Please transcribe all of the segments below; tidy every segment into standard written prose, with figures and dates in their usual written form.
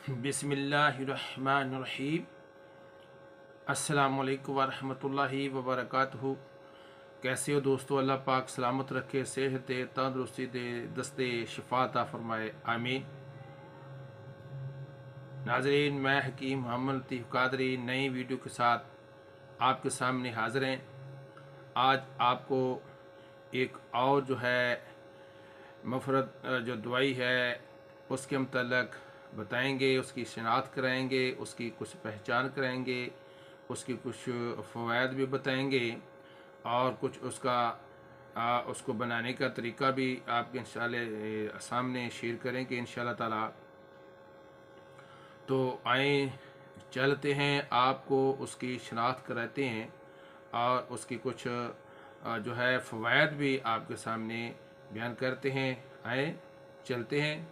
बिस्मिल्लाहिर्रहमानिर्रहीम। अस्सलामुअलैकुम वरहमतुल्लाहि वबरकातुहू। कैसे हो दोस्तों? अल्लाह पाक सलामत रखे, सेहत दे, तंदुरुस्ती दे, दस्ते शिफा अता फरमाए, आमीन। नाजरीन, मैं हकीम मोहम्मद लतीफ़ कादरी नई वीडियो के साथ आपके सामने हाज़िर हैं। आज आपको एक और जो है मुफरद जो दवाई है उसके मतलब बताएंगे, उसकी शिनाख्त कराएंगे, उसकी कुछ पहचान कराएंगे, उसकी कुछ फ़वाइद भी बताएंगे और कुछ उसको बनाने का तरीका भी आपके इंशाल्लाह सामने शेयर करेंगे इंशाल्लाह ताला। तो आए चलते हैं, आपको उसकी शिनाख्त कराते हैं और उसकी कुछ जो है फ़वाइद भी आपके सामने बयान करते हैं। आए चलते हैं।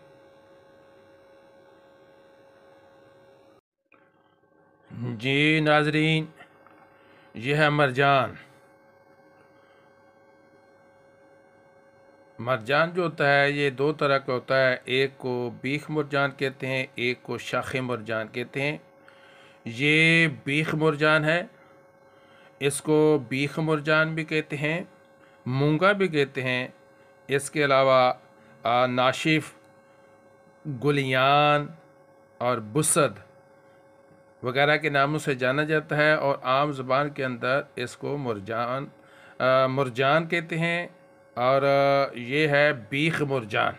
जी नाजरीन, यह है मरजान। मरजान जो होता है ये दो तरह का होता है, एक को बीख मुरजान कहते हैं, एक को शाख मुरजान कहते हैं। ये बीख मुरजान है, इसको बीख मुरजान भी कहते हैं, मूंगा भी कहते हैं। इसके अलावा नाशिफ, गुलियान और बुसद वगैरह के नामों से जाना जाता है और आम ज़बान के अंदर इसको मुरजान कहते हैं। और ये है बीख मुरजान।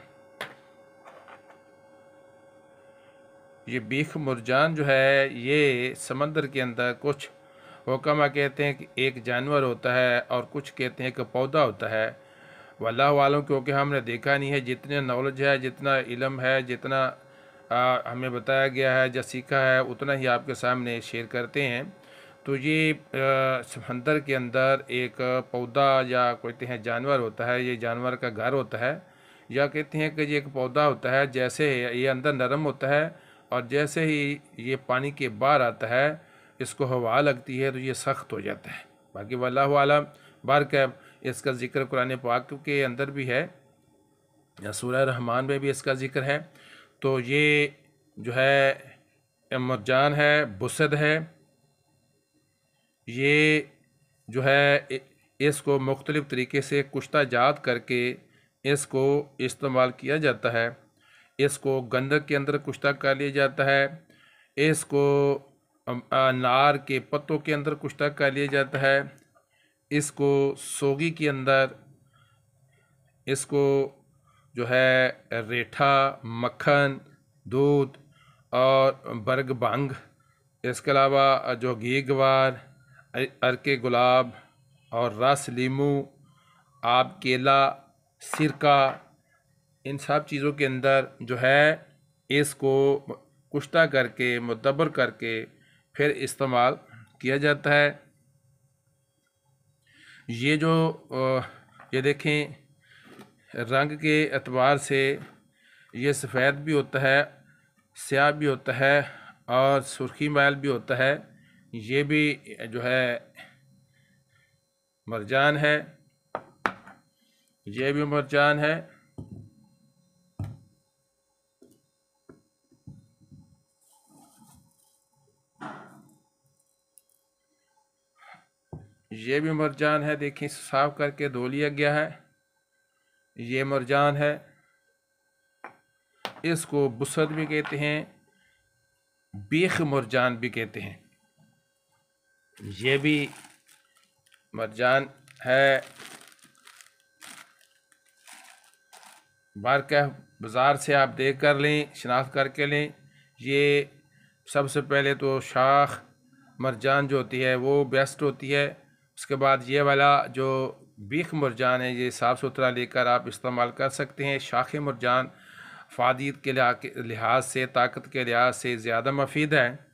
ये बीख मुरजान जो है ये समंदर के अंदर कुछ हुक्मा कहते हैं कि एक जानवर होता है और कुछ कहते हैं कि पौधा होता है। वल्लाह वालों, क्योंकि हमने देखा नहीं है, जितने नॉलेज है, जितना इल्म है, जितना हमें बताया गया है या सीखा है उतना ही आपके सामने शेयर करते हैं। तो ये समंदर के अंदर एक पौधा या कहते हैं जानवर होता है, ये जानवर का घर होता है, या कहते हैं कि ये एक पौधा होता है। जैसे ये अंदर नरम होता है और जैसे ही ये पानी के बाहर आता है, इसको हवा लगती है तो ये सख्त हो जाता है। बाकी वल्लाहु आलम, बारक इसका ज़िक्र कुरान पाक के अंदर भी है या सूरह रहमान में भी इसका ज़िक्र है। तो ये जो है मरजान है, बुसद है। ये जो है इसको मुख्तलिफ़ तरीके से कुश्ता जात करके इसको इस्तेमाल किया जाता है। इसको गंधक के अंदर कुश्ता कर लिया जाता है, इसको नार के पत्तों के अंदर कुश्ता कर लिया जाता है, इसको सोगी के अंदर, इसको जो है रेठा, मक्खन, दूध और बर्ग भंग, इसके अलावा जो घीगवार, अरके गुलाब और रस लीमू, आब केला, सिरका, इन सब चीज़ों के अंदर जो है इसको कुश्ता करके मुतबर करके फिर इस्तेमाल किया जाता है। ये जो ये देखें, रंग के एतबार से ये सफ़ेद भी होता है, स्याह भी होता है और सुर्खी मैल भी होता है। ये भी जो है मरजान है, ये भी मरजान है। ये भी मरजान है, देखिए साफ करके धो लिया गया है। ये मरजान है, इसको बुसद भी कहते हैं, बीख मरजान भी कहते हैं। ये भी मरजान है। बारका बाज़ार से आप देख कर लें, शनाख्त करके लें। ये सबसे पहले तो शाख मरजान जो होती है वो बेस्ट होती है। उसके बाद ये वाला जो बीख मरजान है ये साफ़ सुथरा लेकर आप इस्तेमाल कर सकते हैं। शाख मरजान फ़ादियत के लिहाज से, ताकत के लिहाज से ज़्यादा मुफीद है।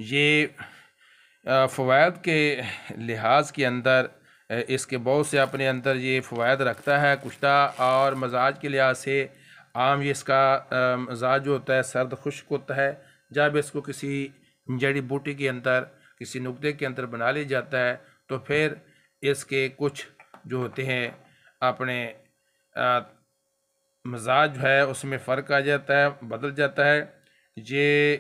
ये फ़वाइद के लिहाज के अंदर इसके बहुत से अपने अंदर ये फ़वाइद रखता है कुश्ता, और मजाज के लिहाज से आम ये इसका मजाज जो होता है सर्द खुश्क होता है। जब इसको किसी जड़ी बूटी के अंदर, किसी नुक्ते के अंदर बना लिया जाता है तो फिर इसके कुछ जो होते हैं अपने मिजाज जो है उसमें फ़र्क आ जाता है, बदल जाता है। ये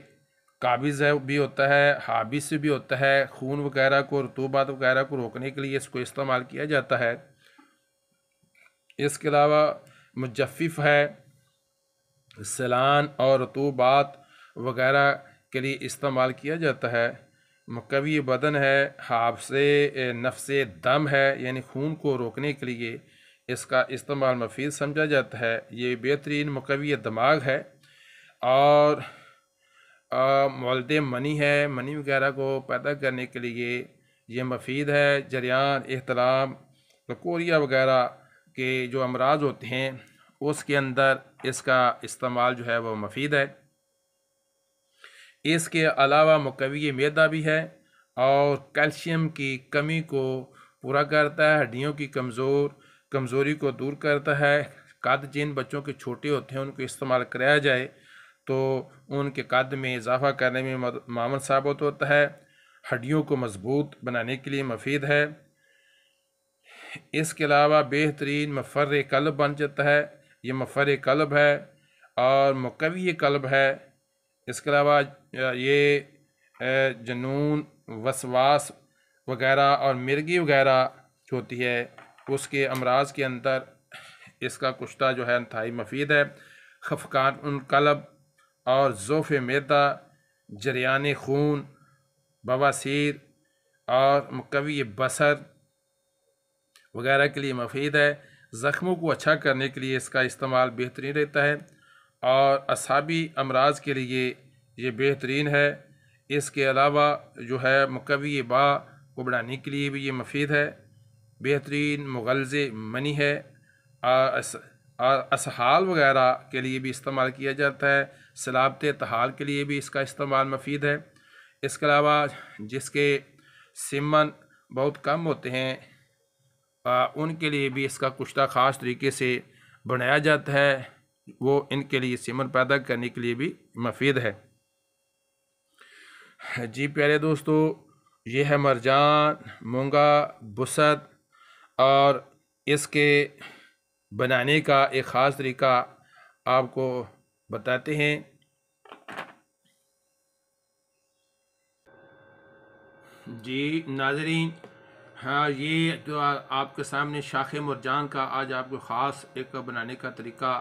काबिज़ है भी होता है, हाबिस भी होता है। खून वगैरह को, रतूबात वगैरह को रोकने के लिए इसको इस्तेमाल किया जाता है। इसके अलावा मुजफ़्फ़िफ़ है, सलान और रतूबात वगैरह के लिए इस्तेमाल किया जाता है। मुक़व्वी बदन है, हाफ़्ज़े नफ्से दम है, यानी खून को रोकने के लिए इसका इस्तेमाल मुफीद समझा जाता है। ये बेहतरीन मुक़व्वी दिमाग है। और मौलदे मनी है, मनी वगैरह को पैदा करने के लिए ये मुफीद है। जरियान, एहतलाम, लकोरिया वगैरह के जो अमराज होते हैं उसके अंदर इसका इस्तेमाल जो है वो मुफीद है। इसके अलावा मुक़व्वी मैदा भी है और कैल्शियम की कमी को पूरा करता है, हड्डियों की कमज़ोरी को दूर करता है। कद जिन बच्चों के छोटे होते हैं उनको इस्तेमाल कराया जाए तो उनके कद में इजाफ़ा करने में मामूल साबित होता है। हड्डियों को मजबूत बनाने के लिए मुफीद है। इसके अलावा बेहतरीन मफ़र क़ल्ब बन जाता है। ये मफ़र क़ल्ब है और मुक़व्वी क़ल्ब है। इसके अलावा ये जुनून, वसवास वगैरह और मिर्गी वगैरह जो होती है उसके अमराज के अंदर इसका कुश्ता जो है इंतहाई मुफीद है। खफकान क़ल्ब और ज़ोफ़ मैदा, जरियान खून, बवासीर और मुक़व्वी बसर वगैरह के लिए मुफीद है। ज़ख्मों को अच्छा करने के लिए इसका इस्तेमाल बेहतरीन रहता है और असाबी अमराज के लिए ये बेहतरीन है। इसके अलावा जो है मुक़व्वी बा को बढ़ाने के लिए भी ये मुफीद है। बेहतरीन मुग़ल्ज़े मनी है। असहाल वगैरह के लिए भी इस्तेमाल किया जाता है। सलाबत तहाल के लिए भी इसका इस्तेमाल मुफीद है। इसके अलावा जिसके सिमन बहुत कम होते हैं उनके लिए भी इसका कुश्ता ख़ास तरीके से बनाया जाता है। वो इनके लिए सिमन पैदा करने के लिए भी मुफीद है। जी प्यारे दोस्तों, ये है मरजान, मूंगा, बुसत और इसके बनाने का एक ख़ास तरीका आपको बताते हैं। जी नाज़रीन, हाँ, ये जो आपके सामने शाख मरजान का आज आपको ख़ास एक बनाने का तरीका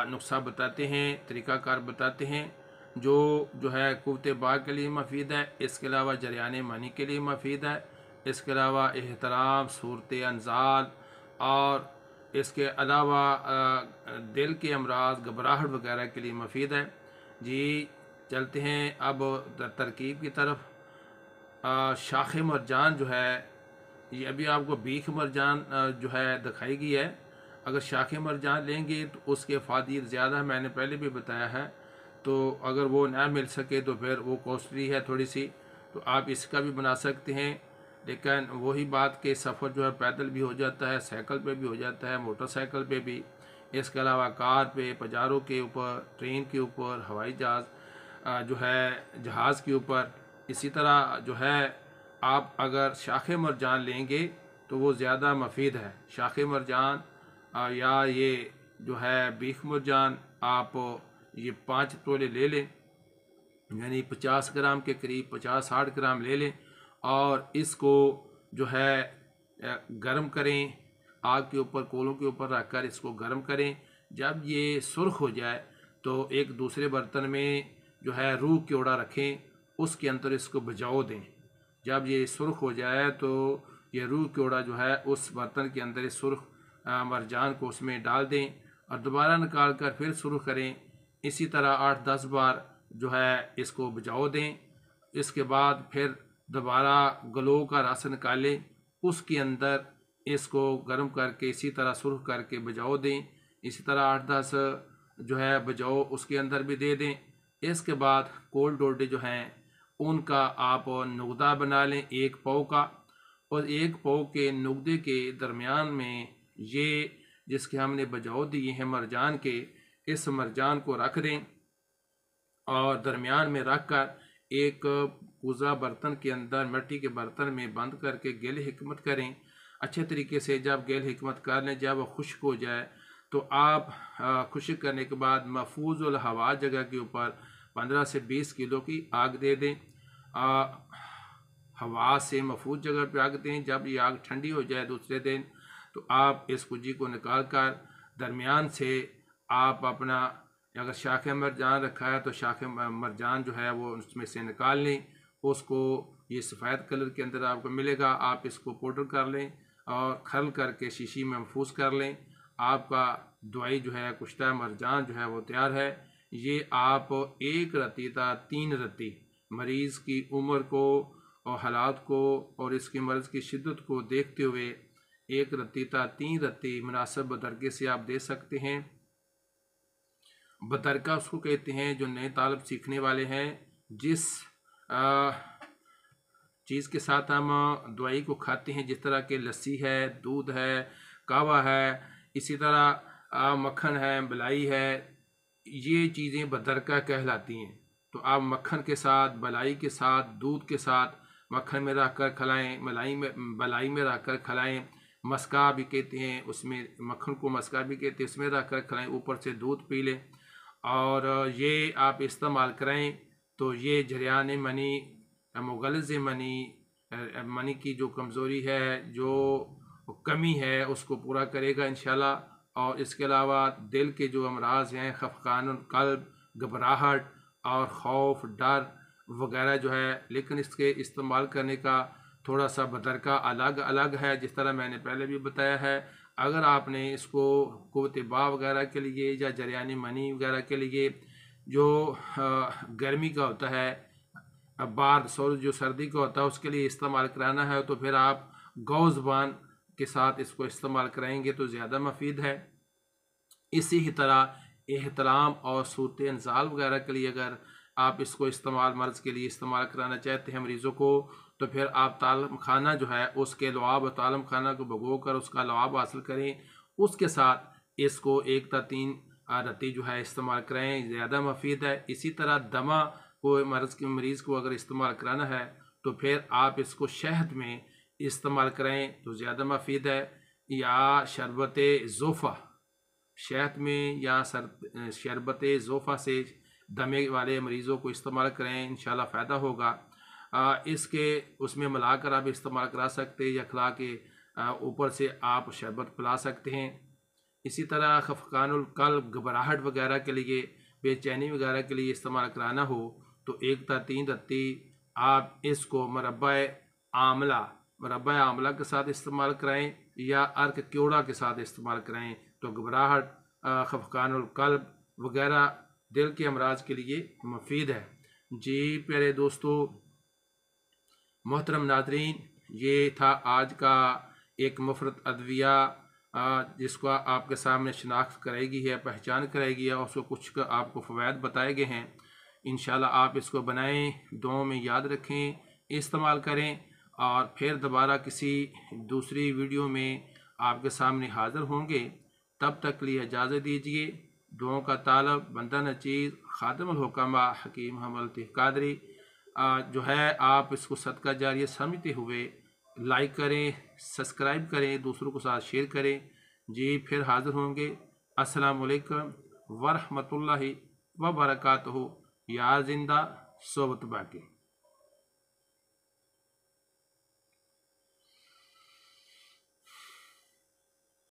नुस्खा बताते हैं, तरीक़ाकार बताते हैं जो है क़ुव्वत बाक़ के लिए मुफीद है। इसके अलावा जरियान मनी के लिए मुफीद है। इसके अलावा एहतराम, सूरत अंजाल और इसके अलावा दिल के अमराज, घबराहट वगैरह के लिए मुफीद है। जी चलते हैं अब तरकीब की तरफ। शाख मरजान जो है ये अभी आपको बीख मरजान जो है दिखाई गई है। अगर शाख मरजान लेंगे तो उसके फ़ायदे ज़्यादा, मैंने पहले भी बताया है। तो अगर वो ना मिल सके तो फिर वो कॉस्टली है थोड़ी सी, तो आप इसका भी बना सकते हैं। लेकिन वही बात के सफ़र जो है पैदल भी हो जाता है, साइकिल पे भी हो जाता है, मोटरसाइकिल पे भी। इसके अलावा कार पे, पजारों के ऊपर, ट्रेन के ऊपर, हवाई जहाज़ जो है जहाज़ के ऊपर। इसी तरह जो है आप अगर शाख मरजान लेंगे तो वो ज़्यादा मुफीद है। शाख मरजान या ये जो है बीख मरजान आप ये 5 तोले ले लें, यानी 50 ग्राम के करीब, 50-60 ग्राम ले लें और इसको जो है गर्म करें। आग के ऊपर, कोलों के ऊपर रख कर इसको गर्म करें। जब ये सुर्ख हो जाए तो एक दूसरे बर्तन में जो है रूह क्योड़ा रखें, उसके अंदर इसको भिजाओ दें। जब ये सुर्ख हो जाए तो ये रूह क्योड़ा जो है उस बर्तन के अंदर इस सुर्ख मरजान को उसमें डाल दें और दोबारा निकाल कर फिर सुर्ख करें। इसी तरह 8-10 बार जो है इसको भिजाओ दें। इसके बाद फिर दोबारा गलो का रस निकालें, उसके अंदर इसको गर्म करके इसी तरह सुर्ख करके भिजाओ दें। इसी तरह 8-10 जो है भिजाओ उसके अंदर भी दे दें। इसके बाद कोल्ड डोडे जो हैं उनका आप नुगदा बना लें 1 पाव का, और 1 पाव के नुगदे के दरमियान में ये जिसके हमने भिजाओ दिए हैं मरजान के, इस मरजान को रख दें और दरमियान में रख कर एक पूजा बर्तन के अंदर, मिट्टी के बर्तन में बंद करके गिल हिकमत करें अच्छे तरीके से। जब गिल हिकमत कर लें, जब वो खुश्क हो जाए तो आप खुश्क करने के बाद महफूज़ुल हवा जगह के ऊपर 15 से 20 किलो की आग दे दें। हवा से महफूज जगह पर आग दें। जब ये आग ठंडी हो जाए दूसरे दिन, तो आप इस कुजी को निकाल कर दरमियान से आप अपना, अगर शाख मरजान रखा है तो शाख मरजान जो है वो उसमें से निकाल लें। उसको ये सफ़ेद कलर के अंदर आपको मिलेगा, आप इसको पाउडर कर लें और खल करके शीशी में महफूज कर लें। आपका दवाई जो है कुश्ता मरजान जो है वो तैयार है। ये आप 1 रत्ती या 3 रत्ती मरीज़ की उम्र को और हालात को और इसकी मर्ज़ की शिद्दत को देखते हुए 1 रत्ती या 3 रत्ती मुनासिब बदरके से आप दे सकते हैं। बतरका उसको कहते हैं जो नए तालब सीखने वाले हैं। जिस चीज़ के साथ हम दवाई को खाते हैं, जिस तरह के लस्सी है, दूध है, कावा है, इसी तरह मक्खन है, मलाई है, ये चीज़ें बतरका कहलाती हैं। तो आप मक्खन के साथ, बलाई के साथ, दूध के साथ मक्खन में रख कर खिलाएँ, बलाई में रख कर खिलाएँ। मस्का भी कहते हैं, उसमें मक्खन को मस्का भी कहते हैं, उसमें रख कर खिलाएँ, ऊपर से दूध पी लें और ये आप इस्तेमाल करें तो ये जरियान मनी, मुगलज़ मनी की जो कमज़ोरी है, जो कमी है, उसको पूरा करेगा इंशाल्लाह। और इसके अलावा दिल के जो अमराज हैं, खफकानुल कल्ब, घबराहट और खौफ, डर वगैरह जो है, लेकिन इसके इस्तेमाल करने का थोड़ा सा बतरका अलग अलग है, जिस तरह मैंने पहले भी बताया है। अगर आपने इसको क़ुव्वत बा वगैरह के लिए या जरियान मनी वगैरह के लिए, जो गर्मी का होता है, बार जो सर्दी का होता है, उसके लिए इस्तेमाल कराना है, तो फिर आप गौ ज़ुबान के साथ इसको इस्तेमाल कराएंगे तो ज़्यादा मुफीद है। इसी ही तरह एहतराम और सूरत इंज़ाल वगैरह के लिए अगर आप इसको इस्तेमाल मर्ज़ के लिए इस्तेमाल कराना चाहते हैं मरीज़ों को, तो फिर आप तालम खाना जो है उसके लवाब, तालम खाना को भगो कर उसका लवाब हासिल करें। उसके साथ इसको 1 या 3 रत्ती जो है इस्तेमाल करें, ज़्यादा मुफीद है। इसी तरह दमा को मर्ज़ के मरीज़ को अगर इस्तेमाल कराना है तो फिर आप इसको शहद में इस्तेमाल करें तो ज़्यादा मुफीद है, या शरबत ज़ोफ़ा, शहद में या शरबत ज़ोफ़ा से दमे वाले मरीज़ों को इस्तेमाल करें, इंशाल्लाह फ़ायदा होगा। इसके उसमें मिलाकर आप इस्तेमाल करा सकते हैं या खिला के ऊपर से आप शरबत पिला सकते हैं। इसी तरह खफकानुल कल्ब, घबराहट वगैरह के लिए, बेचैनी वगैरह के लिए इस्तेमाल कराना हो तो 1 या 3 रत्ती आप इसको मरब्बा आमला के साथ इस्तेमाल कराएं या अर्क क्योड़ा के साथ इस्तेमाल कराएं तो घबराहट, खफकानुल कल्ब वगैरह दिल के अमराज के लिए मुफीद है। जी प्यारे दोस्तों, मोहतरम नाज़रीन, ये था आज का एक मुफरत अद्विया जिसको आपके सामने शनाख्त कराएगी है, पहचान कराएगी है और उसको कुछ आपको फ़वाइद बताए गए हैं। इंशाल्लाह आप इसको बनाएं, दुआओं में याद रखें, इस्तेमाल करें और फिर दोबारा किसी दूसरी वीडियो में आपके सामने हाज़िर होंगे। तब तक के लिए इजाज़त दीजिए। दुआओं का तालब, बंदा नचीज़, खादिमुल हुक्मा हकीम हमल लतीफ़ कादरी जो है, आप इसको सदका जारिया समझते हुए लाइक करें, सब्सक्राइब करें, दूसरों के साथ शेयर करें। जी फिर हाज़िर होंगे। अस्सलामु अलैकुम व रहमतुल्लाहि व बरकातहू। यार जिंदा सोबत बाकी।